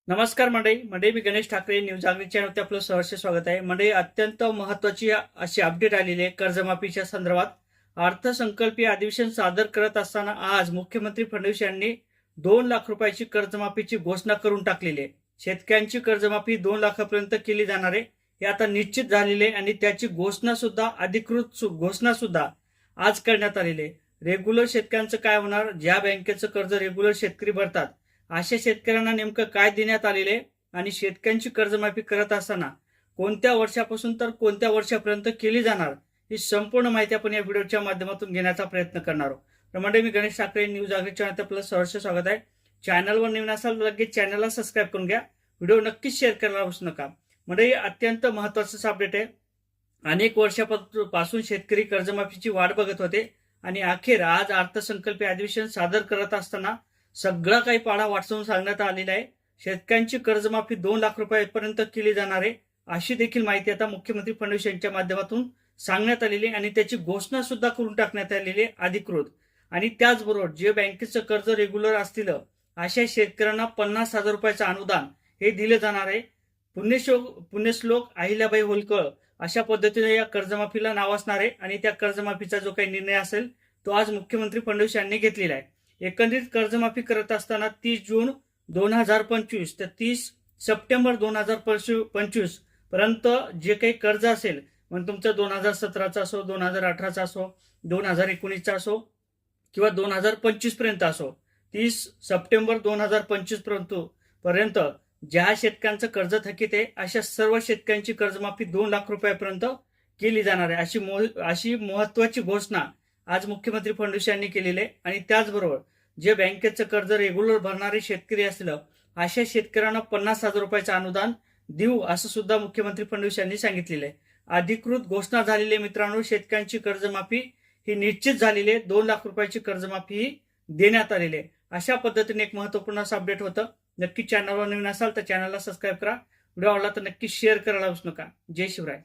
नमस्कार मंडळी मी गणेश ठाकरे न्यूज जागृती चॅनलवरती आपलं सहर्ष स्वागत आहे. मंडळी, अत्यंत महत्त्वाची अशी अपडेट आलेली आहे कर्जमाफीच्या संदर्भात. अर्थसंकल्पीय अधिवेशन सादर करत असताना आज मुख्यमंत्री फडणवीस यांनी 2 लाख रुपयाची कर्जमाफीची घोषणा करून टाकलेली आहे. शेतकऱ्यांची कर्जमाफी 2 लाखापर्यंत केली जाणार आहे हे आता निश्चित झालेले आहे आणि त्याची घोषणा सुद्धा अधिकृत घोषणा सुद्धा आज करण्यात आलेली आहे. रेग्युलर शेतकऱ्यांचं काय होणार? ज्या बँकेचं कर्ज रेग्युलर शेतकरी भरतात अशा शेतकऱ्यांना नेमकं काय देण्यात आलेले आणि शेतकऱ्यांची कर्जमाफी करत असताना कोणत्या वर्षापासून तर कोणत्या वर्षापर्यंत केली जाणार ही संपूर्ण माहिती आपण या व्हिडिओच्या माध्यमातून घेण्याचा प्रयत्न करणार आहोत. तर मंडळी, मी गणेश ठाकरे न्यूज जागृती चॅनल आपलं सहर्ष स्वागत आहे. चॅनलवर नवीन असाल तर लगेच चॅनलला सबस्क्राईब करून घ्या. व्हिडिओ नक्कीच शेअर करायला विसरू नका. मंडळी, अत्यंत महत्वाचं अपडेट आहे. अनेक वर्षापासून शेतकरी कर्जमाफीची वाट बघत होते आणि अखेर आज अर्थसंकल्पीय अधिवेशन सादर करत असताना सगळा काही पाढा वाचून सांगण्यात आलेला आहे. शेतकऱ्यांची कर्जमाफी 2 लाख रुपयापर्यंत केली जाणार आहे अशी देखील माहिती आता मुख्यमंत्री फडणवीस यांच्या माध्यमातून सांगण्यात आलेली आहे आणि त्याची घोषणा सुद्धा करून टाकण्यात आलेली आहे अधिकृत. आणि त्याचबरोबर जे बँकेचं कर्ज रेग्युलर असतील अशा शेतकऱ्यांना 50,000 रुपयाचं अनुदान हे दिले जाणार आहे. पुण्यश्लोक अहिल्याबाई होलकर अशा पद्धतीने या कर्जमाफीला नाव असणार आहे आणि त्या कर्जमाफीचा जो काही निर्णय असेल तो आज मुख्यमंत्री फडणवीस यांनी घेतलेला आहे. एकंदरीत कर्जमाफी करत असताना 30 जून 2025 ते 30 सप्टेंबर 2025 पर्यंत जे काही कर्ज असेल, म्हणजे तुमचं 2017चा असो, 2018चा असो, 2019चा असो किंवा 2025 पर्यंत असो, 30 सप्टेंबर 2025 पर्यंत ज्या शेतकऱ्यांचं कर्ज थकीत आहे अशा सर्व शेतकऱ्यांची कर्जमाफी 2 लाख रुपयापर्यंत केली जाणार आहे अशी महत्वाची घोषणा आज मुख्यमंत्री फडणवीस यांनी केलेले आहे. आणि त्याचबरोबर जे बँकेचं कर्ज रेग्युलर भरणारे शेतकरी असलं अशा शेतकऱ्यांना 50,000 रुपयाचं अनुदान देऊ असं सुद्धा मुख्यमंत्री फडणवीस यांनी सांगितलेलं आहे. अधिकृत घोषणा झालेली आहे मित्रांनो. शेतकऱ्यांची कर्जमाफी ही निश्चित झालेली आहे. 2 लाख रुपयाची कर्जमाफी ही देण्यात आलेली आहे. अशा पद्धतीने एक महत्वपूर्ण असं अपडेट होतं. नक्की चॅनलवर नवीन असाल तर चॅनलला सबस्क्राईब करा. व्हिडिओ आवडला तर नक्की शेअर करायला विसरू नका. जय शिवराय.